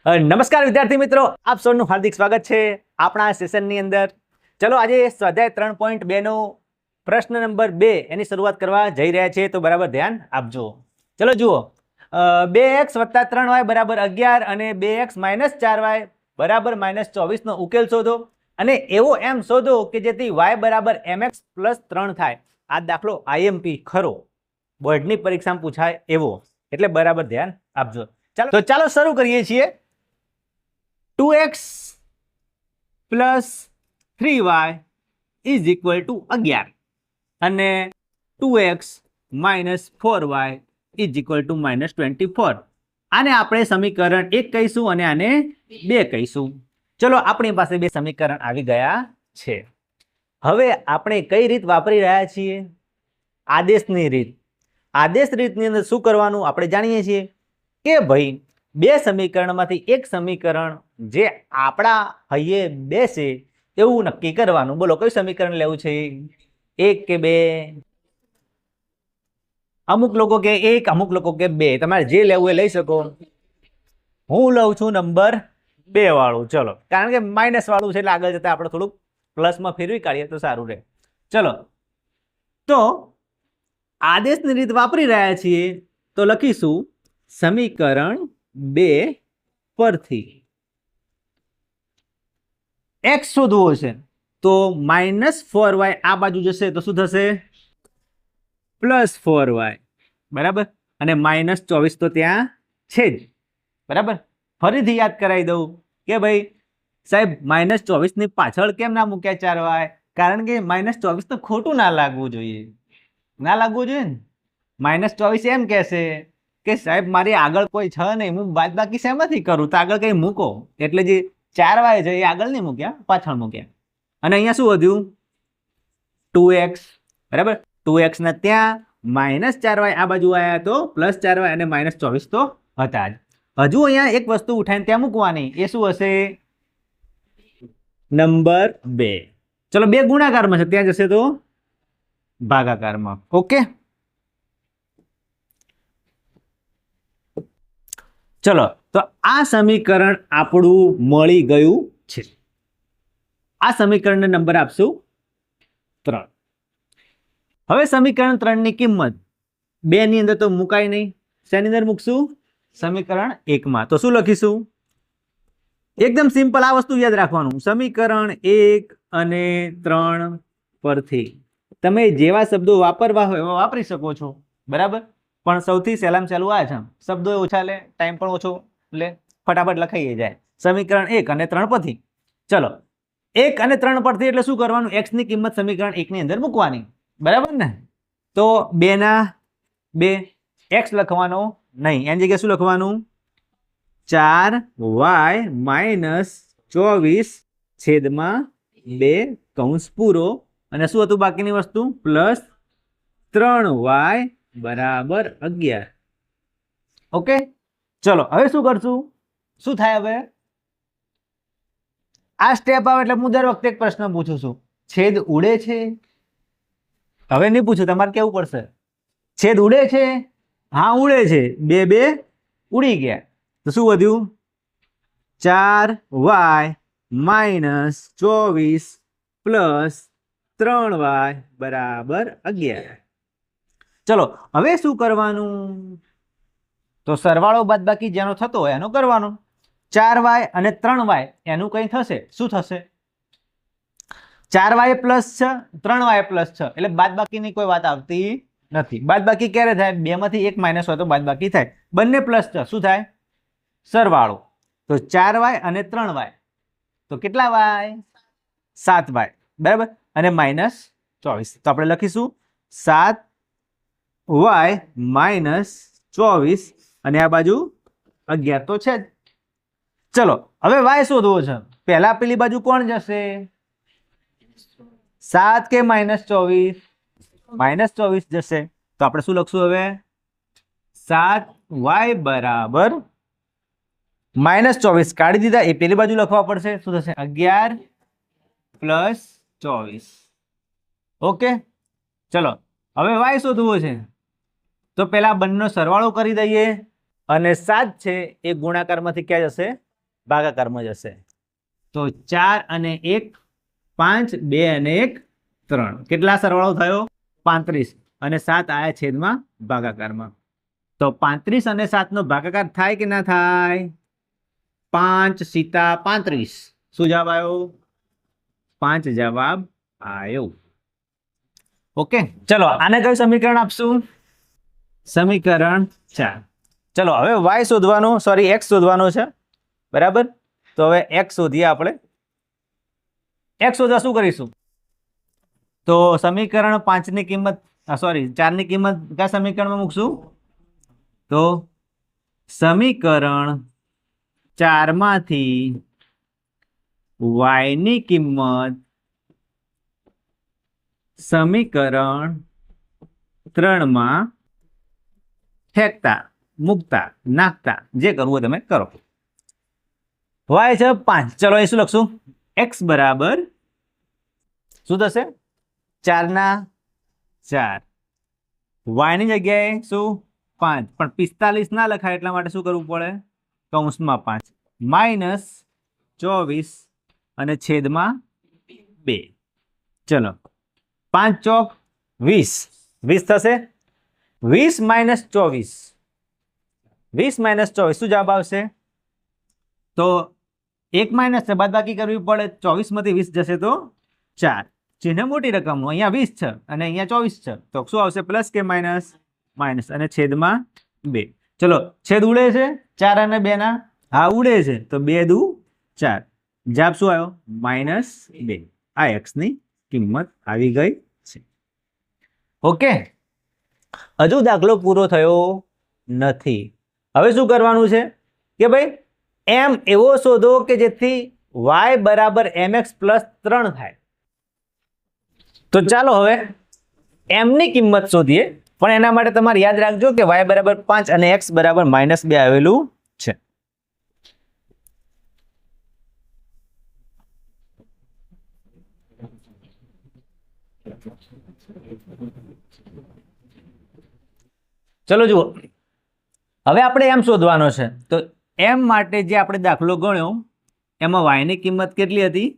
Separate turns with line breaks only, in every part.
નમસ્કાર વિદ્યાર્થી મિત્રો, આપ સૌનું હાર્દિક સ્વાગત છે આપણા સેશનની અંદર. ચલો આજે સ્વાધ્યાય 3.2 નો પ્રશ્ન નંબર 2 એની શરૂઆત કરવા જઈ રહ્યા છીએ, તો બરાબર ધ્યાન આપજો. ચલો જુઓ, 2x + 3y = 11 અને 2x - 4y = -24 નો ઉકેલ શોધો અને એવો એમ શોધો કે જેથી y = mx + 3 થાય. આ દાખલો IMP ખરો, બોર્ડની પરીક્ષામાં પૂછાય એવો, એટલે બરાબર ધ્યાન આપજો. ચાલો શરૂ કરીએ છીએ. 2x + 3y = 11 અને 2x - 4y = -24. આને આપણે સમીકરણ 1 કહીશું અને આને 2 કહીશું. ચલો, આપણી પાસે બે સમીકરણ આવી ગયા છે. હવે આપણે કઈ રીત વાપરી રહ્યા છીએ? આદેશની રીત. આદેશ રીતની અંદર શું કરવાનું આપણે જાણીએ છીએ કે ભાઈ બે સમીકરણમાંથી એક સમીકરણ જે આપણા હૈયે બેસે એવું નક્કી કરવાનું. બોલો, કયું સમીકરણ લેવું છે? 1 કે 2? અમુક લોકો કે 1, અમુક લોકો કે 2. તમારે જે લેવું એ લઈ શકો. હું લઉં છું નંબર 2 વાળું. ચલો, કારણ કે માઇનસ વાળું છે એટલે આગળ જતા આપણે થોડુંક પ્લસમાં ફેરવી કાઢીએ તો સારું રહે. ચલો, તો આદેશની રીત વાપરી રહ્યા છીએ તો લખીશું સમીકરણ 2 પરથી x શોધવો છે તો -4y આ બાજુ જશે તો શું થશે? +4y. બરાબર. અને -24 તો ત્યાં છે જ. બરાબર. ફરીથી યાદ કરાવી દઉં કે ભાઈ સાહેબ -24 ની પાછળ કેમ ના મૂક્યા 4y? કારણ કે -24 તો ખોટું ના લાગવું જોઈએ. ના લાગવું જોઈએ ને. -24 એમ કહેશે કે સાહેબ મારી આગળ કોઈ છે નહીં, હું બાદબાકી શેમાંથી કરું? તો આગળ કંઈ મૂકો. એટલે જે 4y છે એ આગળ નહીં મૂક્યા, પાછળ મૂક્યા. અને અહીંયા શું વધ્યું? 2x. બરાબર. 2x ના ત્યાં -4y આ બાજુ આવ્યા તો +4y અને -24 તો હતા જ. હજુ અહીંયા એક વસ્તુ ઉઠાઈને ત્યાં મૂકવાની. એ શું હશે? નંબર 2. ચલો, 2 ગુણાકારમાં છે, ત્યાં જશે તો ભાગાકારમાં. ઓકે, ચલો, તો આ સમીકરણ આપણું મળી ગયું છે. આ સમીકરણને નંબર આપશું 3. હવે સમીકરણ 3 ની કિંમત 2 ની અંદર તો મુકાય નહીં. શેની અંદર મૂકશું? સમીકરણ 1 માં. તો શું લખીશું? એકદમ સિમ્પલ. આ વસ્તુ યાદ રાખવાનું. સમીકરણ 1 અને 3 પરથી તમે જેવા શબ્દો વાપરવા હોય એવા વાપરી શકો છો. બરાબર. પણ સૌથી સહેલામાં સહેલું આ છે, શબ્દો ઓછા લે, ટાઈમ પણ ઓછો લે, ફટાફટ લખાઈ જાય. સમીકરણ 1 અને 3 પરથી. ચલો, 1 અને 3 પરથી એટલે શું કરવાનું? x ની કિંમત સમીકરણ 1 ની અંદર મૂકવાની. બરાબર ને? તો 2 ના 2, x લખવાનો નહીં, એની જગ્યાએ શું લખવાનું? 4y - 24/2 કૌંસ પૂરો. અને શું હતું બાકીની વસ્તુ? +3y = 11. ઓકે, ચલો હવે શું કરશું? શું થાય હવે? આ સ્ટેપ આવે એટલે હું દર વખતે એક પ્રશ્ન પૂછું છું, છેદ ઉડે છે? હવે નહીં પૂછું, તમારે કેવું પડશે. છેદ ઉડે છે? હા, ઉડે છે. 2 2 ઉડી ગયા. તો શું વધ્યું? 4y - 24 +3y = 11. ચલો, હવે શું કરવાનું? તો સરવાળો બાદબાકી જેનો થતો હોય એનો કરવાનો. 4y અને 3y એનું કંઈ થશે. શું થશે? 4y પ્લસ 6, 3y પ્લસ 6, એટલે બાદબાકીની કોઈ વાત આવતી નથી. બાદબાકી ક્યારે થાય? 2 માંથી 1 માઇનસ હોય તો બાદબાકી થાય. બંને પ્લસ 6 શું થાય? સરવાળો. તો 4y અને 3y તો કેટલા y? 7y. બરાબર. અને -24 તો આપણે લખીશું 7y - 24 અને આ બાજુ 11 તો છે જ. ચલો, હવે y શોધવો છે. પહેલા પેલી બાજુ કોણ જશે? 7 કે -24? -24 જશે. તો આપણે શું લખશું હવે? 7y = -24 કાઢી દીધા. એ પેલી બાજુ લખવા પડશે. શું થશે? 11 + 24. ઓકે, ચલો, હવે y શોધવો છે તો પહેલા બંનેનો સરવાળો કરી દઈએ અને 7 છે એ ગુણાકારમાંથી ક્યાં જશે? ભાગાકારમાં જશે. તો 4 અને 1 5, 2 અને 1 3. કેટલા સરવાળો થયો? 35 અને 7 આયા છેદમાં ભાગાકારમાં. તો 35 અને 7 નો ભાગાકાર થાય કે ના થાય? 5 સીતા 35. શું જવાબ આવ્યો? 5 જવાબ આવ્યો. ઓકે, ચલો આને કયું સમીકરણ આપશું? સમીકરણ 4. ચલો હવે y શોધવાનું, સોરી x શોધવાનો છે, બરાબર? તો હવે x શોધીએ આપણે. x શોધવા શું કરીશું? તો સમીકરણ 5 ની કિંમત, સોરી 4 ની કિંમત કયા સમીકરણમાં મૂકશું? તો સમીકરણ 4 માંથી y ની કિંમત સમીકરણ 3 માં ફેંકતા, મૂકતા, નાખતા, જે કરવું હોય તમે કરો. y છે 5. ચલો એ શું લખશું? x બરાબર શું થશે? 4 ના 4. y ની જગ્યાએ શું? 5. પણ 45 ના લખાય એટલા માટે શું કરવું પડે? કૌંસમાં 5 માઇનસ 24 અને છેદમાં 2. ચલો 5 ચોક 20. 20 થશે. 20 માઇનસ 24. 20 માઇનસ 24 શું જવાબ આવશે? તો 1 માઇનસ છે, બાદબાકી કરવી પડે. 24 માંથી 20 જશે તો 4. ચિહ્ન મોટી રકમનું, અહીંયા 20 છે અને અહીંયા 24 છે, તો શું આવશે? પ્લસ કે માઇનસ? માઇનસ અને છેદમાં 2. ચલો છેદ ઉડે છે 4 અને 2 ના? હા ઉડે છે. તો 2 દુ 4. જવાબ શું આવ્યો? -2. આ x ની કિંમત આવી ગઈ છે. ઓકે, હજુ દાખલો પૂરો થયો નથી. હવે શું કરવાનું છે કે ભાઈ m એવો શોધો કે જેથી y બરાબર mx પ્લસ 3 થાય. તો ચાલો હવે m ની કિંમત શોધીએ, પણ એના માટે તમારે યાદ રાખજો કે y બરાબર 5 અને x બરાબર -2 આવેલું છે. ચલો જુઓ, હવે આપણે m શોધવાનો છે. તો m માટે જે આપણે દાખલો ગણ્યો એમાં y ની કિંમત કેટલી હતી?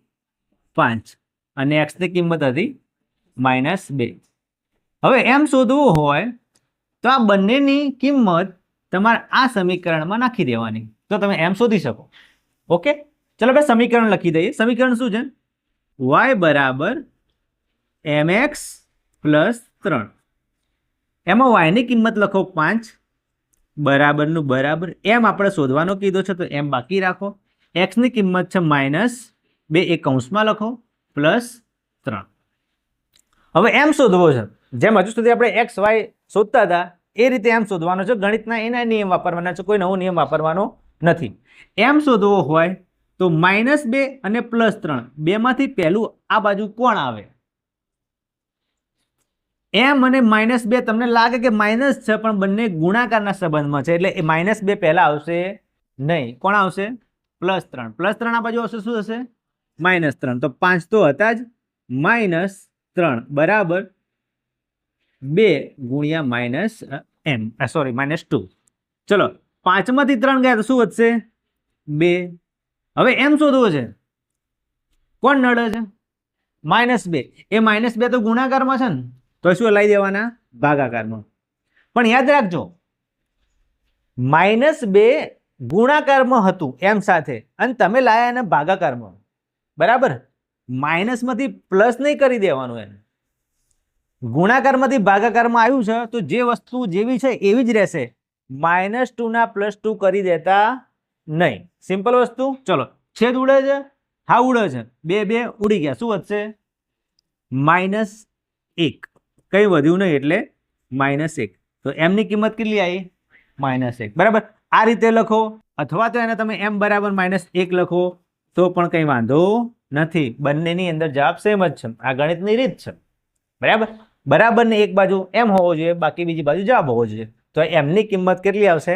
5 અને x ની કિંમત હતી -2. હવે m શોધવું હોય તો આ બંનેની કિંમત તમારે આ સમીકરણમાં નાખી દેવાની, તો તમે m શોધી શકો. ઓકે, ચલો આપણે સમીકરણ લખી દઈએ. સમીકરણ શું છે? y બરાબર mx પ્લસ 3. એમાં y ની કિંમત લખો 5, બરાબરનું બરાબર. m આપણે શોધવાનો કીધો છે તો m બાકી રાખો. x ની કિંમત છે -2, એ કૌંસમાં લખો, પ્લસ 3. હવે m શોધવો છે. જેમ હજુ સુધી આપણે x y શોધતા હતા એ રીતે m શોધવાનો છે. ગણિતના એના નિયમ વાપરવાના છે, કોઈ નવો નિયમ વાપરવાનો નથી. m શોધવો હોય તો -2 અને +3 બેમાંથી પહેલું આ બાજુ કોણ આવે? m અને -2 તમને લાગે કે માઇનસ છે, પણ બંને ગુણાકારના સંબંધમાં છે, એટલે એ -2 પહેલા આવશે નહીં. કોણ આવશે? +3. +3 આ બાજુ આવશે, શું થશે? -3. તો 5 તો હતા જ, -3 બરાબર 2 ગુણ્યા -2. ચલો 5 માંથી 3 ગયા તો શું વધશે? 2. હવે m શોધવો છે. કોણ નડે છે? -2. એ -2 તો ગુણાકારમાં છે ને, તો શું લઈ દેવાના? ભાગાકારમાં. પણ યાદ રાખજો -2 ગુણાકારમાં હતું m સાથે અને તમે લાયા એને ભાગાકારમાં, બરાબર? માઇનસમાંથી પ્લસ નહીં કરી દેવાનું. એને ગુણાકારમાંથી ભાગાકારમાં આવ્યું છે તો જે વસ્તુ જેવી છે એવી જ રહેશે. -2 ના +2 કરી દેતા નહીં. સિમ્પલ વસ્તુ. ચલો છેદ ઉડે છે? હા ઉડે છે. 2 ઉડી ગયા, શું વધશે? -1. કઈ વધ્યું નહીં એટલે -1. તો m ની કિંમત કેટલી આવી? -1. બરાબર. આ રીતે લખો, અથવા તો એને તમે m બરાબર -1 લખો તો પણ કંઈ વાંધો નથી. બંનેની અંદર જવાબ સેમ જ છે. આ ગણિતની રીત છે, બરાબર? બરાબર ને એક બાજુ m હોવો જોઈએ, બાકી બીજી બાજુ જવાબ હોવો જોઈએ. તો m ની કિંમત કેટલી આવશે?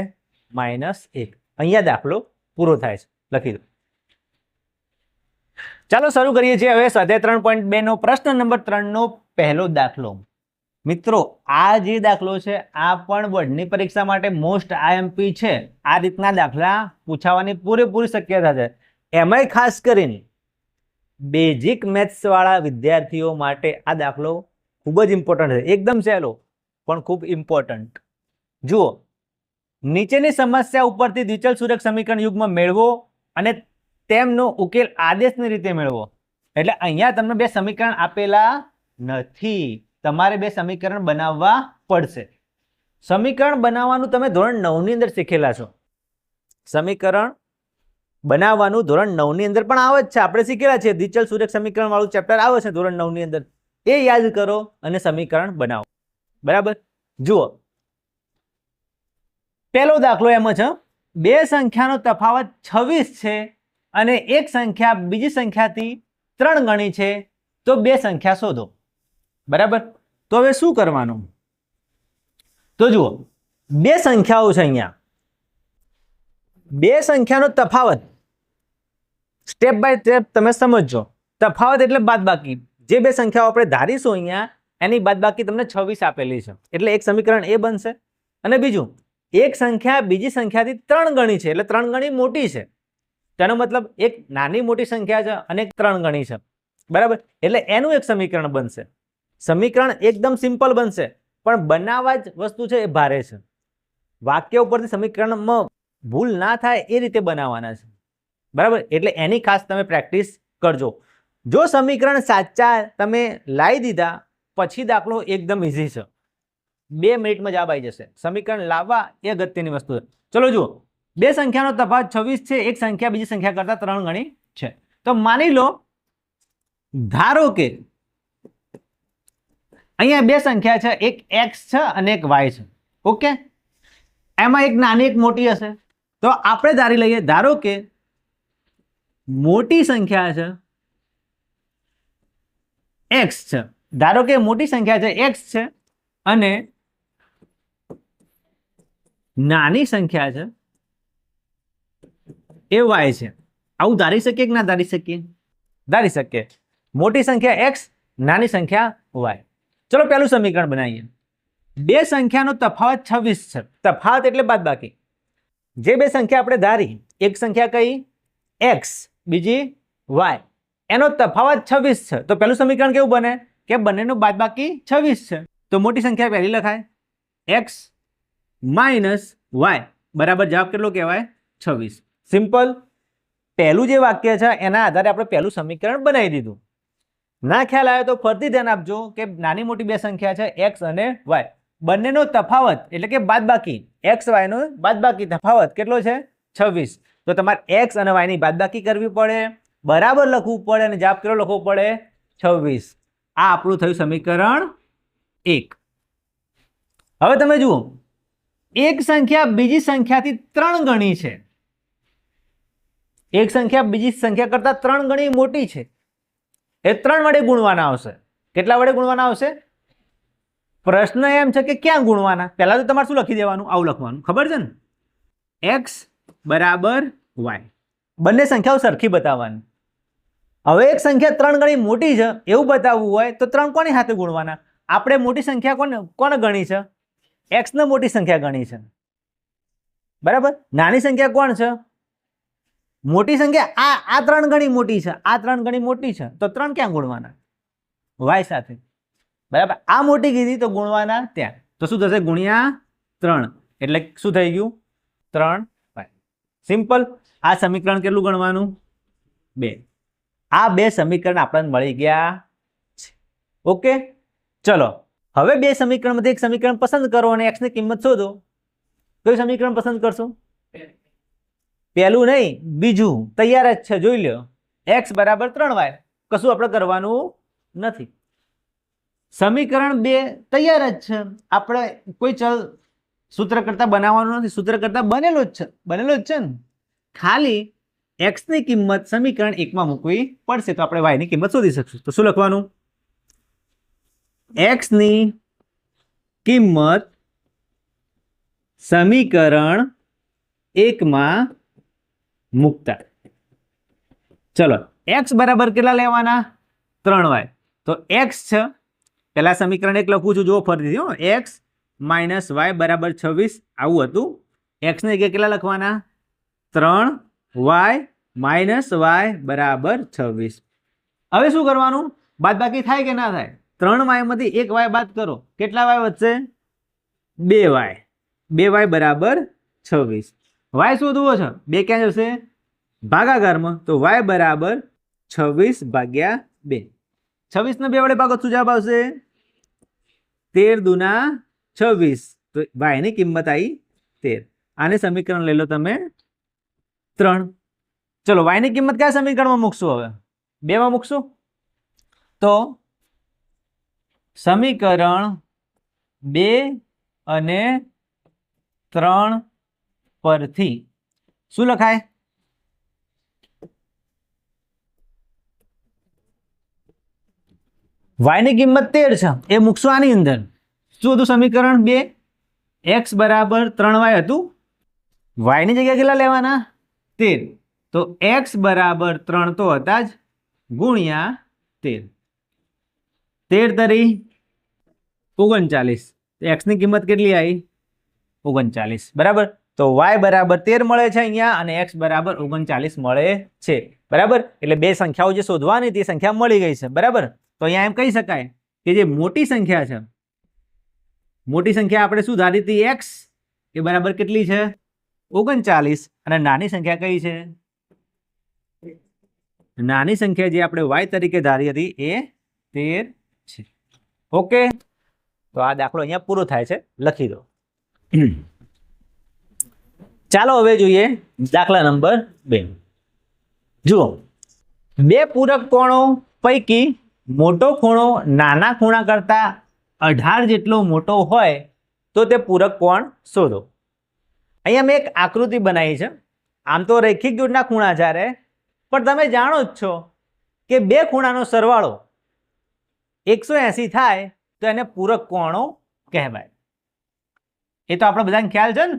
-1. અહીંયા દાખલો પૂરો થાય છે. લખી દો. ચાલો શરૂ કરીએ છીએ હવે સ્વાધ્યાય 3.2 નો પ્રશ્ન નંબર 3 નો પહેલો દાખલો. મિત્રો આ જે દાખલો છે આ પણ બોર્ડની પરીક્ષા માટે મોસ્ટ આઈએમપી છે. આ રીતના દાખલા પૂછાવાની પૂરેપૂરી શક્યતા છે. એમાંય ખાસ કરીને બેઝિક મેથ્સ વાળા વિદ્યાર્થીઓ માટે આ દાખલો ખૂબ જ ઇમ્પોર્ટન્ટ છે. એકદમ સહેલો પણ ખૂબ ઇમ્પોર્ટન્ટ. જુઓ, નીચેની સમસ્યા ઉપરથી દ્વિચલ સૂરક સમીકરણ યુગ્મ મેળવો અને તેમનો ઉકેલ આદેશની રીતે મેળવો. એટલે અહીંયા તમને બે સમીકરણ આપેલા નથી, તમારે બે સમીકરણ બનાવવા પડશે. સમીકરણ બનાવવાનું તમે ધોરણ 9 ની અંદર શીખેલા છો. સમીકરણ બનાવવાનું ધોરણ 9 ની અંદર પણ આવે જ છે, આપણે શીખેલા છે. દ્વિચલ સૂરક સમીકરણ વાળું ચેપ્ટર આવે છે ધોરણ 9 ની અંદર. એ યાદ કરો અને સમીકરણ બનાવો. બરાબર. જુઓ, પહેલો દાખલો એમ છે, બે સંખ્યાનો તફાવત 26 છે અને એક સંખ્યા બીજી સંખ્યાથી 3 ગણી છે, તો બે સંખ્યા શોધો. બરાબર. તો હવે શું કરવાનું? તો જુઓ, બે સંખ્યાઓ છે અહીંયા. બે સંખ્યાનો તફાવત સ્ટેપ બાય સ્ટેપ તમે સમજજો. તફાવત એટલે બાદબાકી. જે બે સંખ્યાઓ આપણે ધારીશું અહીંયા એની બાદબાકી તમને 26 આપેલી છે, એટલે એક સમીકરણ એ બનશે. અને બીજું, એક સંખ્યા બીજી સંખ્યાથી 3 ગણી છે, એટલે 3 ગણી મોટી છે. તેનો મતલબ એક નાની મોટી સંખ્યા છે અને એક 3 ગણી છે. બરાબર. એટલે એનું એક સમીકરણ બનશે. સમીકરણ એકદમ સિમ્પલ બનશે, પણ બનાવવા જ વસ્તુ છે એ ભારે છે. વાક્ય ઉપરથી સમીકરણમાં ભૂલ ના થાય એ રીતે બનાવવાના છે. બરાબર. એટલે એની ખાસ તમે પ્રેક્ટિસ કરજો. જો સમીકરણ સાચા તમે લાવી દીધા પછી દાખલો એકદમ ઇઝી છે. 2 મિનિટમાં જવાબ આવી જશે. સમીકરણ લાવવા એ અગત્યની વસ્તુ છે. ચલો જુઓ, બે સંખ્યાનો તફાવત 26 છે, એક સંખ્યા બીજી સંખ્યા કરતા 3 ગણી છે. તો માની લો, ધારો કે અહીંયા બે સંખ્યા છે, એક x છે અને એક y છે. ઓકે. એમાં એક નાની એક મોટી હશે. તો આપણે ધારી લઈએ, ધારો કે મોટી સંખ્યા છે x છે. ધારો કે મોટી સંખ્યા છે x છે અને નાની સંખ્યા છે એ y છે. આવું ધારી શકીએ કે ના ધારી શકીએ? ધારી શકીએ. મોટી સંખ્યા x, નાની સંખ્યા y. ચલો પહેલું સમીકરણ બનાવીએ. બે સંખ્યાનો તફાવત 26 છે. તફાવત એટલે બાદબાકી. જે બે સંખ્યા આપણે ધારી, એક સંખ્યા કઈ x, બીજી y, એનો તફાવત 26 છે. તો પહેલું સમીકરણ કેવું બને કે બંનેનું બાદબાકી 26 છે. તો મોટી સંખ્યા પહેલી લખાય, x માઇનસ y બરાબર જવાબ કેટલો કહેવાય? 26. સિમ્પલ. પહેલું જે વાક્ય છે એના આધારે આપણે પહેલું સમીકરણ બનાવી દીધું. ના ખ્યાલ આવે તો ફરીથી ધ્યાન આપજો કે નાની મોટી બે સંખ્યા છે x અને y, બંનેનો તફાવત એટલે કે બાદબાકી, x y નો બાદબાકી તફાવત કેટલો છે? 26. તો તમારે x અને y ની બાદબાકી કરવી પડે, બરાબર લખવું પડે અને જવાબ કેટલો લખવો પડે? 26. આ આપણું થયું સમીકરણ 1. હવે તમે જુઓ, એક સંખ્યા બીજી સંખ્યાથી 3 ગણી છે. એક સંખ્યા બીજી સંખ્યા કરતા 3 ગણી મોટી છે. એ 3 વડે ગુણવાના આવશે. કેટલા વડે ગુણવાના આવશે? પ્રશ્ન એમ છે કે ક્યાં ગુણવાના? પહેલા તો તમારે શું લખી દેવાનું? આવું લખવાનું. ખબર છે ને? x બરાબર y. બંને સંખ્યાઓ સરખી બતાવવાની. હવે એક સંખ્યા 3 ગણી મોટી છે એવું બતાવવું હોય તો 3 કોની સાથે ગુણવાના? આપણે મોટી સંખ્યા કોને ગણી છે? x ને મોટી સંખ્યા ગણી છે. બરાબર. નાની સંખ્યા કોણ છે? મોટી સંખ્યા આ 3 ગણી મોટી છે, આ 3 ગણી મોટી છે, તો 3 ક્યાં ગુણવાના? y સાથે. બરાબર. આ મોટી કીધી તો ગુણવાના ત્યાં. તો શું થશે? ગુણ્યા 3 એટલે શું થઈ ગયું? 3y. સિમ્પલ. આ સમીકરણ કેટલું ગણવાનું? 2. આ બે સમીકરણ આપણને મળી ગયા છે. ઓકે. ચલો હવે બે સમીકરણમાંથી એક સમીકરણ પસંદ કરો અને x ની કિંમત શોધો. કયું સમીકરણ પસંદ કરશો? પહેલું નહીં, બીજું તૈયાર જ છે, જોઈ લો. x બરાબર 3y. કશું આપણે કરવાનું નથી. સમીકરણ 2 તૈયાર જ છે. આપણે કોઈ ચલ સૂત્ર કરતા બનાવવાનું નથી, સૂત્ર કરતા બનેલો જ છે ને. ખાલી x ની કિંમત સમીકરણ 1 માં મૂકવી પડશે તો આપણે y ની કિંમત શોધી શકશું. તો શું લખવાનું? x ની કિંમત સમીકરણ 1 માં મૂકતા. ચલો x બરાબર કેટલા લેવાના? 3y. તો x છે પહેલા સમીકરણ 1 લખું છું, જો ફરીથી હો, x - y બરાબર 26 આવું હતું. x ને જગ્યાએ કેટલા લખવાના? 3y - y બરાબર 26. હવે શું કરવાનું? બાદબાકી થાય કે ના થાય? 3y માંથી 1y બાદ કરો, કેટલા y વધશે? 2y. 2y બરાબર 26. y શોધવો છે, 2 ક્યાં જશે? ભાગાકારમાં. તો y બરાબર 26 ભાગ્યા 2. 26 ને 2 વડે ભાગો, શું જવાબ આવશે? 13 દુના 26. તો y ની કિંમત આવી 13. આને સમીકરણ લઈ લો તમે 3. ચલો, y ની કિંમત કયા સમીકરણમાં મૂકશું? હવે 2 માં મૂકશું. તો સમીકરણ 2 અને 3 પરથી શું લખાય? y ની કિંમત 13 છે, એ મૂકશું આની અંદર. શું હતું સમીકરણ 2? x બરાબર 3y હતું. y ની જગ્યાએ કેટલા લેવાના? 13. તો x બરાબર 3 તો હતા જ, ગુણ્યા 13. 13 તરી 39. x ની કિંમત કેટલી આવી? 39. બરાબર. તો y બરાબર 13 મળે છે અહીંયા, અને x બરાબર 39 મળે છે. બરાબર. એટલે બે સંખ્યાઓ જે શોધવાની તે સંખ્યા મળી ગઈ છે. બરાબર. તો અહીંયા એમ કહી શકાય કે જે મોટી સંખ્યા છે, મોટી સંખ્યા આપણે શું ધારી હતી? x એ બરાબર કેટલી છે? 39. અને નાની સંખ્યા કઈ છે? નાની સંખ્યા જે આપણે y તરીકે ધારી હતી એ 13 છે. ઓકે, તો આ દાખલો અહીંયા પૂરો થાય છે, લખી દો. ચાલો હવે જોઈએ દાખલા નંબર 2. જુઓ, બે પૂરક કોણો પૈકી મોટો ખૂણો નાના ખૂણા કરતા 18 જેટલો મોટો હોય તો તે પૂરક કોણ શોધો. અહીંયા મેં એક આકૃતિ બનાવી છે. આમ તો રૈખિક જોડના ખૂણા છે, પણ તમે જાણો જ છો કે બે ખૂણાનો સરવાળો 180 થાય તો એને પૂરક કોણો કહેવાય. એ તો આપણે બધાને ખ્યાલ છે ને.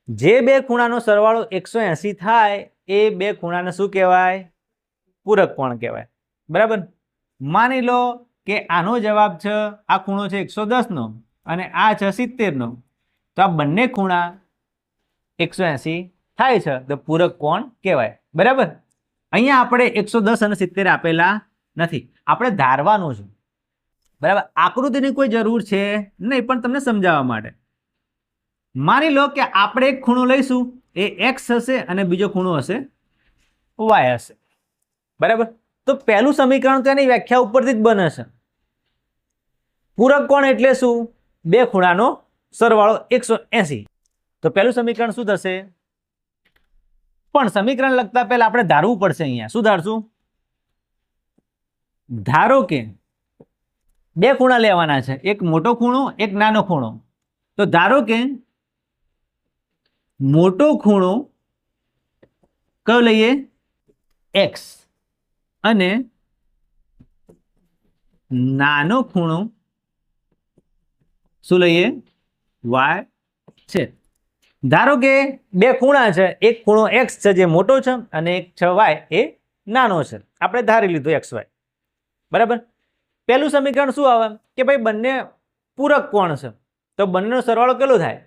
જે બે ખૂણાનો સરવાળો 180 થાય એ બે ખૂણાને શું કહેવાય? પૂરક કોણ કહેવાય. બરાબર. માની લો કે આનો જવાબ છે, આ ખૂણો છે 110 નો અને આ છે 70 નો. તો આ બંને ખૂણા 180 થાય છે તો પૂરક કોણ કહેવાય. બરાબર. અહીંયા આપણે 110 અને 70 આપેલા નથી, આપણે ધારવાનું છે. બરાબર. આકૃતિની કોઈ જરૂર છે નહીં, પણ તમને સમજાવવા માટે. માની લો કે આપણે એક ખૂણો લઈશું, એ x હશે અને બીજો ખૂણો હશે y હશે. બરાબર. તો પહેલું સમીકરણ તો એની વ્યાખ્યા ઉપરથી જ બને છે. પૂરક કોણ એટલે શું? બે ખૂણાનો સરવાળો 180. તો પહેલું સમીકરણ શું થશે? પણ સમીકરણ લખતા પહેલા આપણે ધારવું પડશે. અહીંયા શું ધારશું? ધારો કે બે ખૂણા લેવાના છે, એક મોટો ખૂણો, એક નાનો ખૂણો. તો ધારો કે મોટો ખૂણો કયો લઈએ? x. અને નાનો ખૂણો શું લઈએ? y છે. ધારો કે બે ખૂણા છે, એક ખૂણો x છે જે મોટો છે અને એક છે y એ નાનો છે. આપણે ધારી લીધું xy. બરાબર. પહેલું સમીકરણ શું આવે કે ભાઈ બંને પૂરક કોણ છે, તો બંનેનો સરવાળો કેટલો થાય?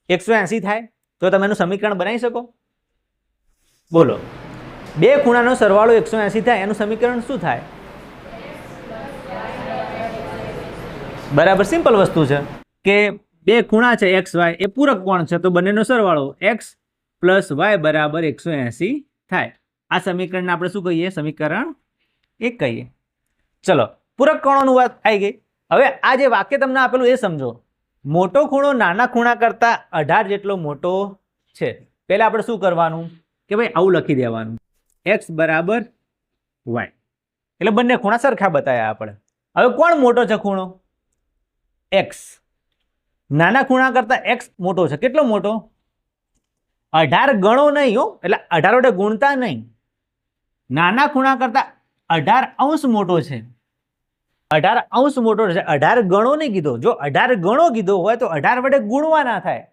180 થાય. તો તમે એનું સમીકરણ બનાવી શકો? બોલો, બે ખૂણાનો સરવાળો 180 થાય, એનું સમીકરણ શું થાય? બરાબર. સિમ્પલ વસ્તુ છે કે બે ખૂણા છે x y એ પૂરક કોણ છે, તો બંનેનો સરવાળો x + y બરાબર 180 થાય. આ સમીકરણને આપણે શું કહીએ? સમીકરણ 1 કહીએ. ચલો, પૂરક કોણોનું વાત આવી ગઈ. હવે આ જે વાક્ય તમને આપેલું એ સમજો. મોટો ખૂણો નાના ખૂણા કરતા 18 જેટલો મોટો છે. પહેલા આપણે શું કરવાનું કે ભાઈ આવું લખી દેવાનું, x બરાબર y. એટલે બંને ખૂણા સરખા બતાવ્યા આપણે. હવે કોણ મોટો છે ખૂણો? x. નાના ખૂણા કરતા x મોટો છે. કેટલો મોટો? 18 ગણો નહીં હો, એટલે 18 વડે ગુણતા નહીં. નાના ખૂણા કરતા 18 અંશ મોટો છે. 18 અંશ મોટો છે. 18 ગણો નહીં કીધો. જો 18 ગણો કીધો હોય તો 18 વડે ગુણવા ના થાય,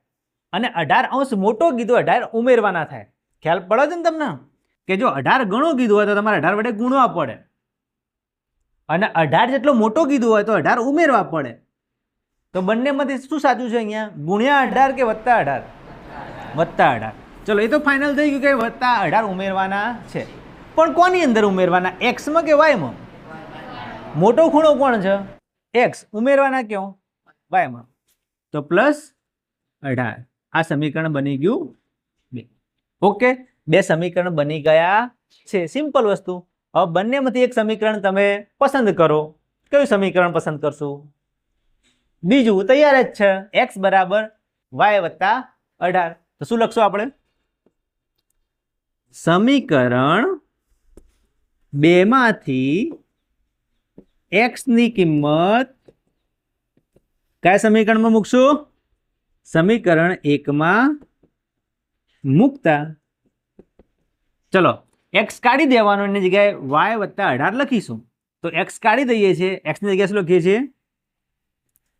અને 18 અંશ મોટો કીધો 18 ઉમેરવા ના થાય. ખ્યાલ પડે છે ને તમને કે જો 18 ગણો કીધું હોય તો તમારે 18 વડે ગુણવા પડે. અને 18 જેટલો મોટો કીધું હોય તો 18 ઉમેરવા પડે. તો બંનેમાંથી શું સાચું છે અહીંયા? ગુણ્યા 18 કે વત્તા 18? વત્તા 18. ચલો એ તો ફાઇનલ થઈ ગયું કે વત્તા 18 ઉમેરવાના છે. પણ કોની અંદર ઉમેરવાના? એક્સમાં કે વાયમાં? મોટો ખૂણો કોણ છે? એક્સ. ઉમેરવાના ક્યાં? વાયમાં. તો પ્લસ 18. આ સમીકરણ બની ગયું 2. ઓકે, 2 સમીકરણ બની ગયા છે. સિમ્પલ વસ્તુ. હવે બંનેમાંથી એક સમીકરણ તમે પસંદ કરો. કયું સમીકરણ પસંદ કરશું? બીજું તૈયાર જ છે, x બરાબર y વત્તા 18. તો શું લખશું આપણે? સમીકરણ 2 માંથી x ની કિંમત કયા સમીકરણમાં મૂકશું? સમીકરણ 1 માં મૂકતા. ચલો x કાઢી દેવાનો, એની જગ્યાએ y વત્તા 18 લખીશું. તો x કાઢી દઈએ છીએ, x ની જગ્યાએ શું લખીએ છીએ?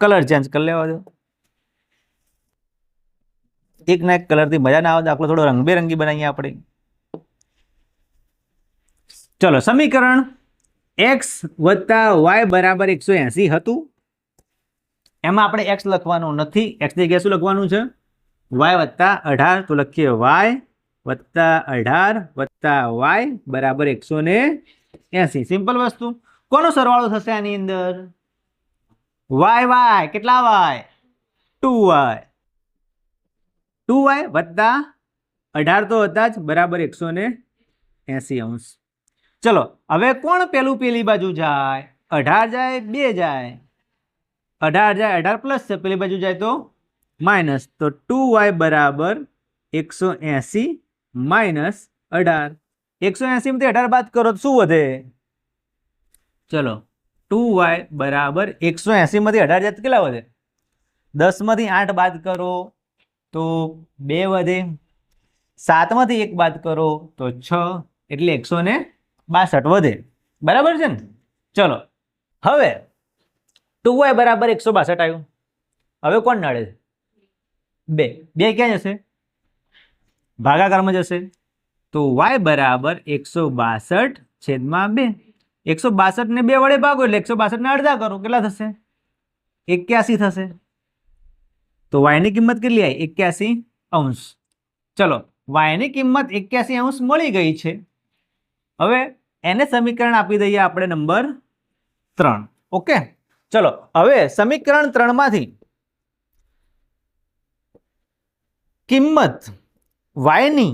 કલર ચેન્જ કરી લેવા દો. એક ના એક કલર થી મજા ના આવે, દાખલો થોડો રંગબેરંગી બનાવીએ આપણે. ચલો સમીકરણ x વત્તા y બરાબર 180 હતું. એમાં આપણે x લખવાનું નથી. x ની જગ્યાએ શું લખવાનું છે? y વત્તા 18. તો લખીએ y વત્તા 18 વત્તા y બરાબર 180. સિમ્પલ વસ્તુ. કોનો સરવાળો થશે આની અંદર? y કેટલા y? 2y. 2y વત્તા 18 તો હતા જ, બરાબર 180°. ચલો હવે કોણ પેલું પેલી બાજુ જાય? 18 જાય, 2 જાય. 18 જાય, 18 પ્લસ છે, પેલી બાજુ જાય તો માઇનસ. તો 2y બરાબર 180 માઇનસ 18. 180 માંથી 18 બાદ કરો તો શું વધે? ચલો 2y બરાબર 180 માંથી 18 જાય તો કેટલા વધે? 10 માંથી 8 બાદ કરો તો 2 વધે. 7 માંથી 1 બાદ કરો તો 6, એટલે 162 વધે. બરાબર છે ને? ચલો હવે 2y બરાબર 162 આવ્યું. હવે કોણ નડે છે? 2. 2 ક્યાં જશે? ભાગાકારમાં જશે. તો y બરાબર 162 છેદમાં 2. 162 ને 2 વડે ભાગો એટલે 162 ને અડધા કરો, કેટલા થશે? 81 થશે. તો y ની કિંમત કેટલી આવી? 81°. ચલો y ની કિંમત 81° મળી ગઈ છે. હવે એને સમીકરણ આપી દઈએ આપણે નંબર 3. ઓકે, ચલો હવે સમીકરણ 3 માંથી કિંમત y ની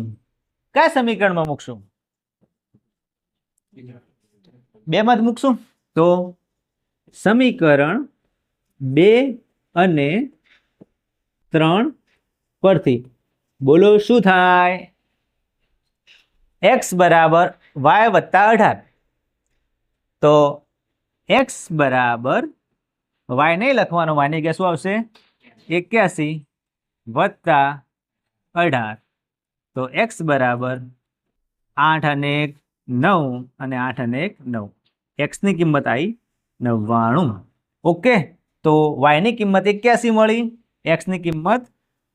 કયા સમીકરણમાં મૂકશું? 2 માં જ મૂકશું. તો સમીકરણ 2 અને 3 પરથી બોલો શું થાય? x બરાબર y વત્તા 18. તો x બરાબર y નહીં લખવાનો, y ની જગ્યાએ શું આવશે? 81 વત્તા 18. તો x બરાબર 8 અને 1 9 અને 8 અને 1 9. x ની કિંમત આવી 99. ઓકે, તો y ની કિંમત 81 મળી, x ની કિંમત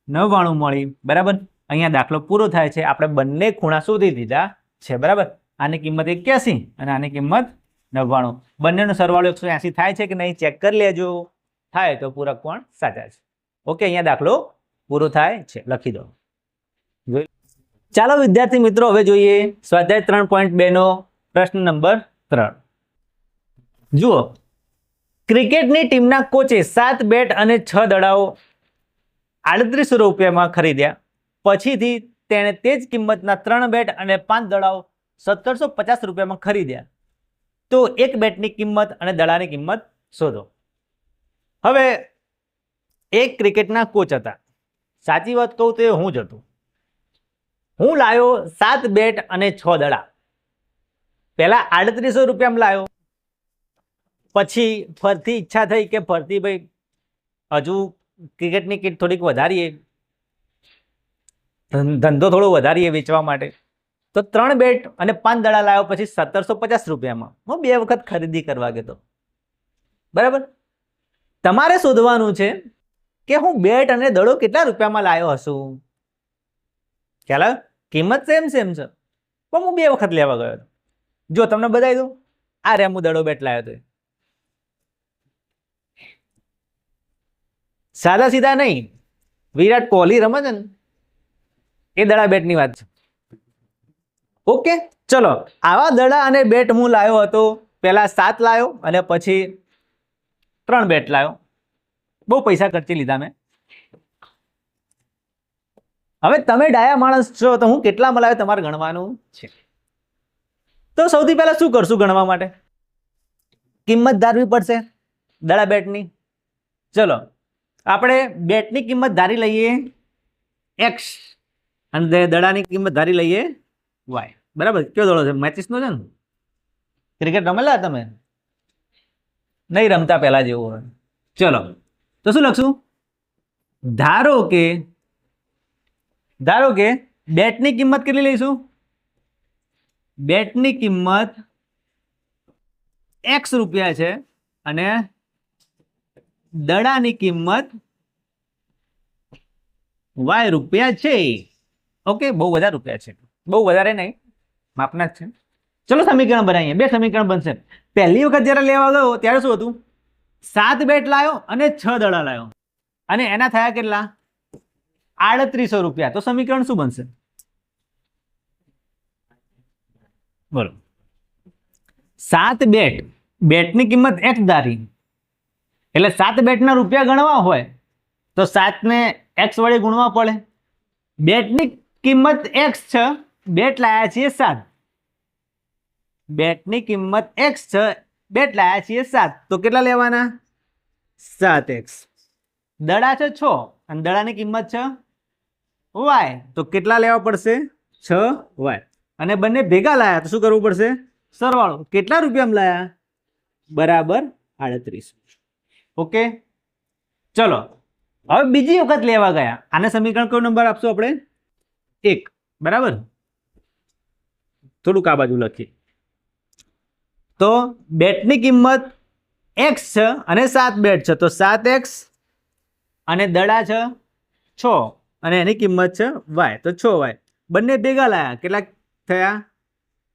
99 મળી. બરાબર. અહીંયા દાખલો પૂરો થાય છે. આપણે બંને ખૂણા શોધી દીધા છે. બરાબર. આની કિંમત 81 અને આની કિંમત 99. બંનેનો સરવાળો 180 થાય છે કે નહીં ચેક કરી લેજો. થાય તો પૂરક કોણ સાચા છે. ઓકે, અહીંયા દાખલો પૂરો થાય છે. લખી દો. ચાલો વિદ્યાર્થી મિત્રો, હવે જોઈએ સ્વાધ્યાય 3.2 નો પ્રશ્ન નંબર 3. જુઓ, ક્રિકેટની ટીમના કોચે 7 બેટ અને 6 દડાઓ 3800 રૂપિયામાં ખરીદ્યા. પછીથી તેણે તે જ કિંમતના 3 બેટ અને 5 દડાઓ 1750 રૂપિયામાં ખરીદ્યા. તો એક બેટની કિંમત અને દડાની કિંમત શોધો. હવે એક ક્રિકેટના કોચ હતા. સાચી વાત કહું તો એ હું જ હતું. હું લાવ્યો 7 બેટ અને 6 દડા. પહેલા 3800 રૂપિયામાં લાવ્યો. પછી ફરતી ઈચ્છા થઈ કે ફરતી ભાઈ હજુ ક્રિકેટની કિટ થોડીક વધારીએ, ધંધો થોડો વધારીએ વેચવા માટે. તો 3 બેટ અને 5 દડા લાવ્યો પછી 1750 રૂપિયામાં. હું 2 વખત ખરીદી કરવા ગયો. બરાબર. તમારે શોધવાનું છે કે હું બેટ અને દડો કેટલા રૂપિયામાં લાવ્યો હશું. ખ્યાલ? કિંમત સેમ છે, પણ હું 2 વખત લેવા ગયો હતો. જો તમને બતાવી દઉં, આ રેમુ દડો બેટ લાવ્યો હતો. સાદા સીધા નહીં, વિરાટ કોહલી રમે છે ને એ દડા બેટની વાત છે. ઓકે, ચલો આવા દડા અને બેટ હું લાવ્યો હતો. પહેલા 7 લાવ્યો અને પછી 3 બેટ લાવ્યો. બહુ પૈસા ખર્ચી લીધા મેં. હવે તમે ડાયા માણસ છો તો હું કેટલામાં લાવ્યો તમારે ગણવાનું છે. તો સૌથી પહેલા શું કરશું ગણવા માટે? કિંમત ધારવી પડશે દડા બેટની. ચલો આપણે બેટની કિંમત ધારી લઈએ x અને દડાની કિંમત ધારી લઈએ y. બરાબર? કયો દડો છે? મેચિસનો છે ને? ક્રિકેટ રમેલા તમે? નહીં રમતા પહેલા જેવું હોય. ચલો તો શું લખશું? ધારો કે બેટની કિંમત કેટલી લઈશું? બેટની કિંમત x રૂપિયા છે અને દડાની કિંમત y રૂપિયા છે. ઓકે, બહુ વધારે રૂપિયા છે, બહુ વધારે નહીં, માપના જ છે. ચલો સમીકરણ બનાવીએ. 2 સમીકરણ બનશે. પહેલી વખત જ્યારે લેવા ગયો ત્યારે શું હતું? 7 બેટ લાવ્યો અને 6 દડા લાવ્યો અને એના થયા કેટલા? 3800 રૂપિયા. તો સમીકરણ શું બનશે? બોલો. 7 બેટની કિંમત x ધારી એટલે 7 બેટના રૂપિયા ગણવા હોય તો 7 ને x વડે ગુણવા પડે. બેટની કિંમત x છે, બેટ લાયા છીએ 7. બેટની કિંમત x છે, બેટ લાયા છીએ 7. તો કેટલા લેવાના? 7x. દડા છે 6 અને દડાની કિંમત છે y. તો કેટલા લેવા પડશે? 6y. અને બંને ભેગા લાયા તો શું કરવું પડશે? સરવાળો. કેટલા રૂપિયામાં લાયા? બરાબર 3800. ઓકે, ચલો હવે બીજી વખત લેવા ગયા. આને સમીકરણ કયો નંબર આપશો આપણે? 1. બરાબર? થોડુંક આ બાજુ લખીએ. તો બેટની કિંમત x છે અને 7 બેટ છે તો 7x અને દડા છે 6 અને એની કિંમત છે y તો 6y. બંને ભેગા લાયા કેટલા થયા?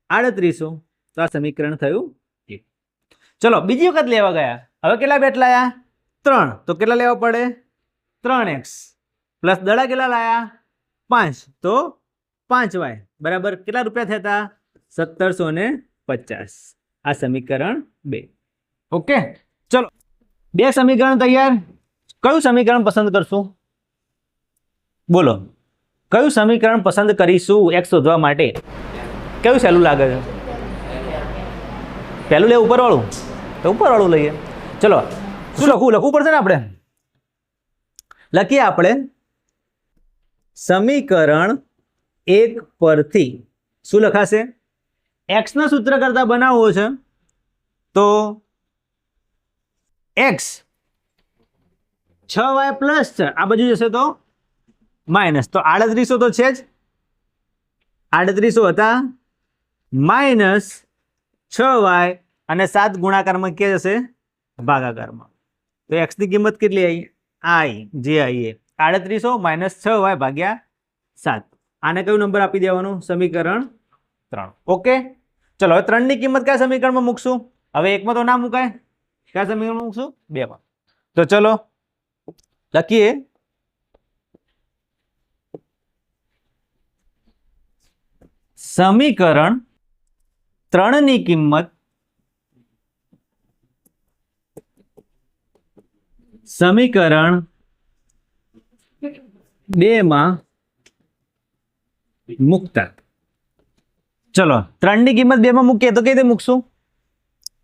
3800. તો આ સમીકરણ થયું 1. ચલો બીજી વખત લેવા ગયા. હવે કેટલા બેટ લાયા? 3. તો કેટલા લેવા પડે? 3x પ્લસ દડા કેટલા લાયા? 5. તો 5y બરાબર કેટલા રૂપિયા થયા? 1750. આ સમીકરણ 2. ઓકે, ચલો 2 સમીકરણ તૈયાર. કયું સમીકરણ પસંદ કરશું? બોલો, કયું સમીકરણ પસંદ કરીશું x શોધવા માટે? કયું સહેલું લાગે છે? પહેલું લે ઉપરવાળું? તો ઉપરવાળું લઈએ. ચલો શું લખવું પડશે ને આપણે? લખીએ આપણે સમીકરણ 1 પરથી શું લખાશે? x ના સૂત્ર કરતા બનાવવો છે તો x 6y પ્લસ છે, આ બાજુ જશે તો માઇનસ. તો 3800 તો છે જ, 3800 હતા માઇનસ 6y અને 7 ગુણાકારમાં કે જશે ભાગાકારમાં. તો x ની કિંમત કેટલી આવી? જે આવી 3800 માઇનસ 6y ભાગ્યા 7. આને કયું નંબર આપી દેવાનું? સમીકરણ 3. ઓકે, ચલો હવે 3 ની કિંમત કયા સમીકરણમાં મૂકશું? હવે 1 માં તો ના મુકાય, કયા સમીકરણમાં મૂકશું? 2 માં. તો ચલો લખીએ સમીકરણ 3 ની કિંમત સમીકરણ 2 માં મૂકતા. ચલો 3 ની કિંમત 2 માં મૂકીએ તો કઈ રીતે મૂકશું?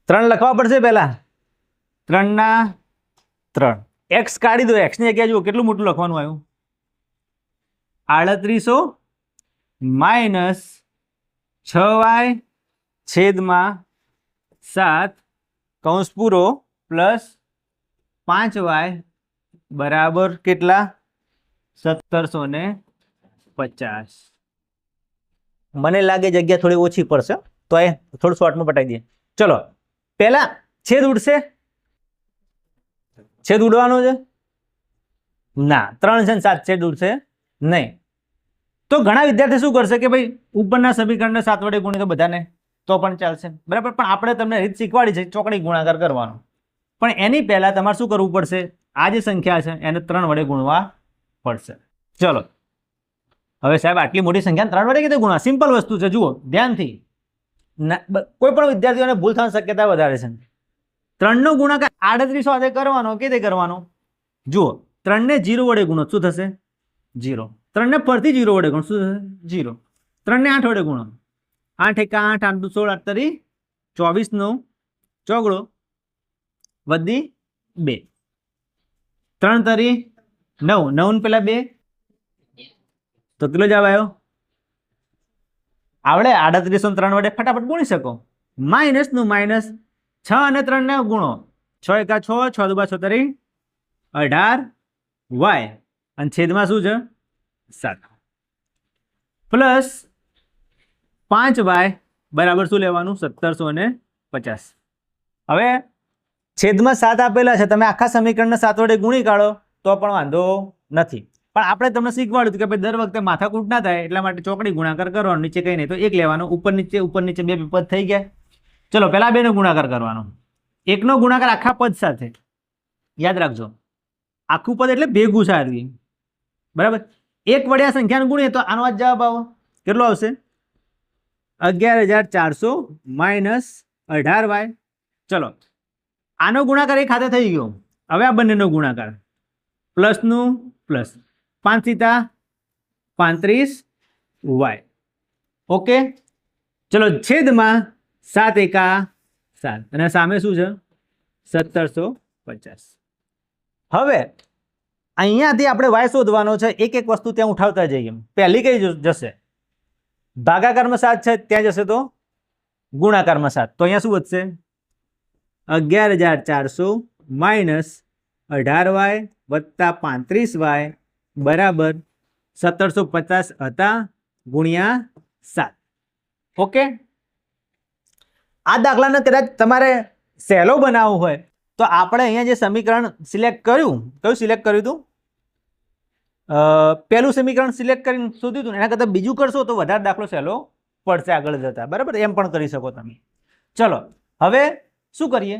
3 લખવા પડશે પહેલા. 3 ના 3 x કાઢી દો. x ની જગ્યાએ જુઓ કેટલું મોટું લખવાનું આવ્યું? 3800 માઇનસ 6y છેદમાં 7 કૌંસ પૂરો પ્લસ 5y બરાબર કેટલા? 1750. મને લાગે જગ્યા થોડી ઓછી પડશે તો એ થોડું શોર્ટમાં પટાઈ દઈએ. ચલો પહેલા છેદ ઉડશે? છેદ ઉડવાનો છે? ના, 3 છે ને 7 છેદ ઉડશે નહીં. તો ઘણા વિદ્યાર્થી શું કરશે કે ભાઈ ઉપરના સમીકરણને 7 વડે ગુણી તો બધાને તો પણ ચાલશે, બરાબર. પણ આપણે તમને રીત શીખવાડી છે ચોકડી ગુણાકાર કરવાનો, પણ એની પહેલા તમારે શું કરવું પડશે? આ જે સંખ્યા છે એને 3 વડે ગુણવા પડશે. ચલો, હવે સાહેબ આટલી મોટી સંખ્યા 3 વડે કેવી રીતે ગુણવા? સિમ્પલ વસ્તુ છે, જુઓ ધ્યાનથી. કોઈ પણ વિદ્યાર્થીઓને ભૂલ થવાની શક્યતા વધારે છે. 3 નો ગુણાકાર 38 સાથે કરવાનો. કેવી રીતે કરવાનો? જુઓ, 3 ને 0 વડે ગુણો, શું થશે? 0. 3 ને ફરતી 0 વડે ગુણો, શું થશે? 0. 3 ને 8 વડે ગુણો, 8 એકા 8, 8 દુ 16, 8 તરી 24 નો ચોગડો વધી 2, 3 તરી 9, 9 ને પેલા 2, તો કેટલો જવાબ આવ્યો? આવડે? 38 ને 3 વડે ફટાફટ ગુણી શકો. માઇનસ નું માઇનસ, 6 અને 3 ને ગુણો, 6 એકા 6, 6 દુ 12 તરી 18 વાય, અને છેદમાં શું છે? 7, પ્લસ 5y બરાબર શું લેવાનું? 1750. હવે છેદમાં 7 આપેલા છે, તમે આખા સમીકરણને 7 વડે ગુણી કાઢો તો પણ વાંધો નથી. પણ આપણે તમને શીખવાડ્યું કે ભાઈ દર વખતે માથાકૂટ ના થાય એટલા માટે ચોકડી ગુણાકાર કરવાનો, નીચે કઈ નહીં તો 1 લેવાનો, ઉપર નીચે 2 પદ થઈ ગયા. ચલો, પેલા 2 નો ગુણાકાર કરવાનો. 1 નો ગુણાકાર આખા પદ સાથે, યાદ રાખજો, આખું પદ એટલે ભેગું સારું, બરાબર. 1 વડે આ સંખ્યાને ગુણીએ તો આનો જ જવાબ આવો કેટલો આવશે? 11400 માઇનસ 18y. ચલો, આનો ગુણાકાર એક હાથે થઈ ગયો. હવે આ બંનેનો ગુણાકાર, પ્લસ નું પ્લસ, 5 સીતા 35y. ઓકે, ચલો, છેદમાં 7 એકા 7, અને સામે શું છે? 1750. હવે અહીંયાથી આપણે y શોધવાનો છે. એક એક વસ્તુ ત્યાં ઉઠાવતા જઈએ. પહેલી કઈ જશે? ભાગાકારમાં 7 છે, ત્યાં જશે તો ગુણાકારમાં 7, તો અહીંયા શું વધશે? 11400 માઇનસ 18y વત્તા 35y બરાબર 1750 હતા ગુણ્યા 7. ઓકે, આ દાખલાને કદાચ તમારે સહેલો બનાવવો હોય તો આપણે અહીંયા જે સમીકરણ સિલેક્ટ કર્યું, કયું સિલેક્ટ કર્યું હતું? પહેલું સમીકરણ સિલેક્ટ કરીને શોધ્યું હતું. એના કરતાં બીજું કરશો તો વધારે દાખલો સહેલો પડશે આગળ જતા, બરાબર. એમ પણ કરી શકો તમે. ચલો, હવે શું કરીએ?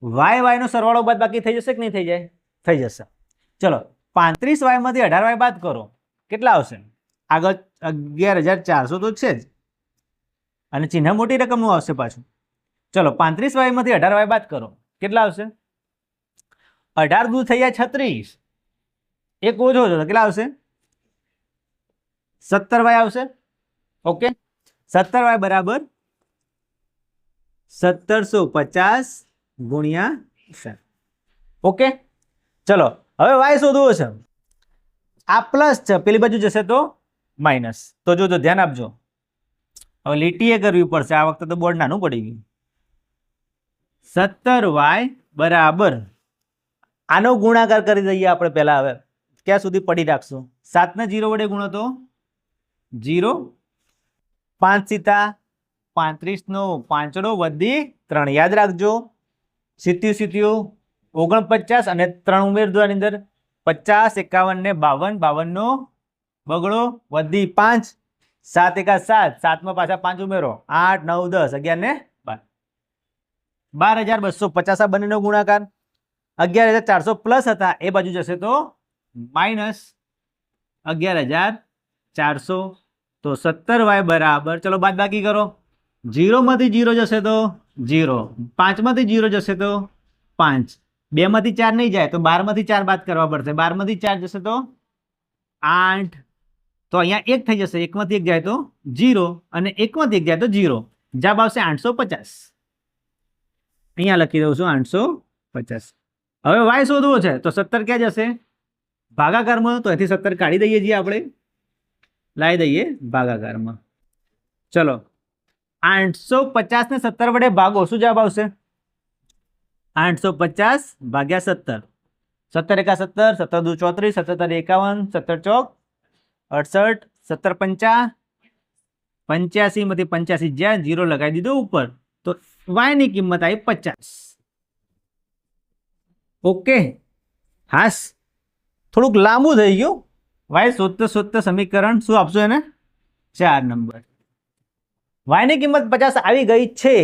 y નો સરવાળો બાદ બાકી થઈ જશે કે નહીં થઈ જાય? થઈ જશે. ચલો, 35y માંથી 18y બાદ કરો, કેટલા આવશે? આગળ 11400 તો છે જ, અને ચિહ્ન મોટી રકમનું આવશે પાછું. ચલો, 35y માંથી 18y બાદ કરો, કેટલા આવશે? 18 દૂર થઈ જાય 36, એક ઓછો છે, કેટલા આવશે? 17y આવશે. ઓકે, 17y બરાબર 1750 ગુણ્યા 7. ઓકે, ચલો, હવે y શોધવો છે. આ પ્લસ છે, પેલી બાજુ જશે તો માઇનસ. તો જો ધ્યાન આપજો, હવે લીટીએ કરવી પડશે. આ વખતે તો બોર્ડ નાનું પડી ગયું. 17y બરાબર, આનો ગુણાકાર કરી દઈએ આપણે પહેલા. હવે ક્યાં સુધી પડી રાખશું? 7 ને 0 વડે ગુણો તો 0, 5 સીતા 35 નો પાંચડો વધી 3, યાદ રાખજો. 70 49, અને 3 ઉમેર દો આની અંદર, 50 51 ને 52, 52 નો બગડો વધી 5, 7 એકા 7, 7 માં પાછા 5 ઉમેરો, 8 9 10 11 ને 12, 12250 આ બંનેનો ગુણાકાર. 11400 પ્લસ હતા, એ બાજુ જશે તો માઇનસ 11400, તો 17y બરાબર, ચલો બાદ બાકી કરો. 0 માંથી 0 જશે તો 0, 5 માંથી 0 જશે તો 5, 2 માંથી 4 નહીં જાય તો 12 માંથી 4 બાદ કરવા પડશે. 12 માંથી 4 જશે તો 8, તો અહીંયા 1 થઈ જશે. 1 માંથી 1 જાય તો 0, અને 1 માંથી 1 જાય તો 0. જવાબ આવશે 850. અહીંયા લખી દઉં છું 850. હવે y શોધવો છે તો 17 ક્યાં જશે? ભાગાકારમાં, તો અહીંથી 17 કાઢી દઈએ છીએ આપણે, લાવી દઈએ ભાગાકારમાં. ચલો, 850 ને 17 વડે ભાગો, શું જવાબ આવશે? 850 ભાગ્યા 17, 17 એકા 17, 17 દુ 34, 17 51, 17 ચોક 68, 17 પંચા 85, માંથી 85 જ્યાં 0 લગાવી દીધો ઉપર, તો y ની કિંમત આવી 50. ઓકે, હાસ, થોડુંક લાંબુ થઈ ગયું. y શોધતા શોધતા સમીકરણ શું આપશો એને? 4 નંબર. વાયની કિંમત 50 આવી ગઈ છે.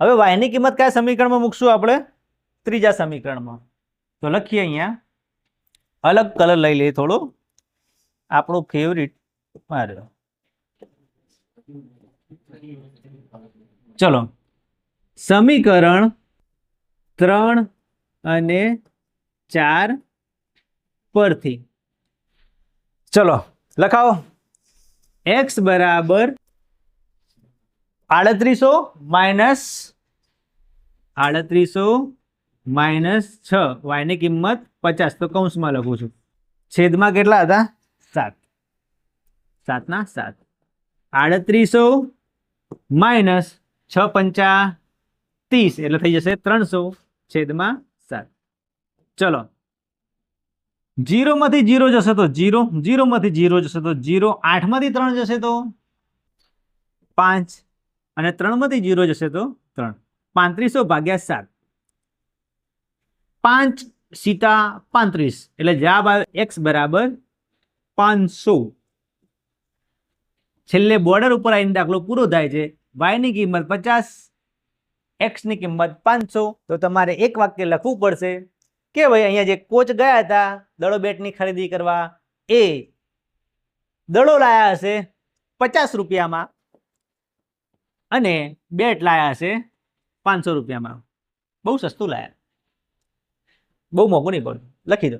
હવે વાયની કિંમત કયા સમીકરણમાં મૂકશું આપણે? ત્રીજા સમીકરણમાં. તો લખીએ અહીંયા, અલગ કલર લઈ લઈએ થોડો, આપણો ફેવરિટ. ચલો, સમીકરણ 3 અને 4 પરથી ચલો લખાવો. x બરાબર 3800 માઇનસ 6, વાયની કિંમત 50, તો કૌંસમાં લખું છું. છેદમાં કેટલા હતા? 7. 7 ના 7. 3800 માઇનસ 6 પંચા 30, એટલે થઈ જશે 300 છેદમાં 7. ચલો, 0 માંથી 0 જશે તો 0, 0 માંથી 0 જશે તો 0, 8 માંથી 3 જશે તો 5, અને 3 માંથી 0 જશે તો 3. 3500 ભાગ્યા 7, 5 સીતા 35, એટલે જવાબ આવે x બરાબર 500. છેલ્લે બોર્ડર ઉપર આવીને દાખલો પૂરો થાય છે. y ની કિંમત 50, x ની કિંમત 500. તો તમારે એક વાક્ય લખવું પડશે કે ભાઈ અહીંયા જે કોચ ગયા હતા દડો બેટની ખરીદી કરવા, એ દડો લાયા હશે 50 રૂપિયામાં અને બેટ લાયા હશે 500 રૂપિયામાં. બહુ સસ્તું લાયા, બહુ મોંઘું નહીં પડતું. લખી દો.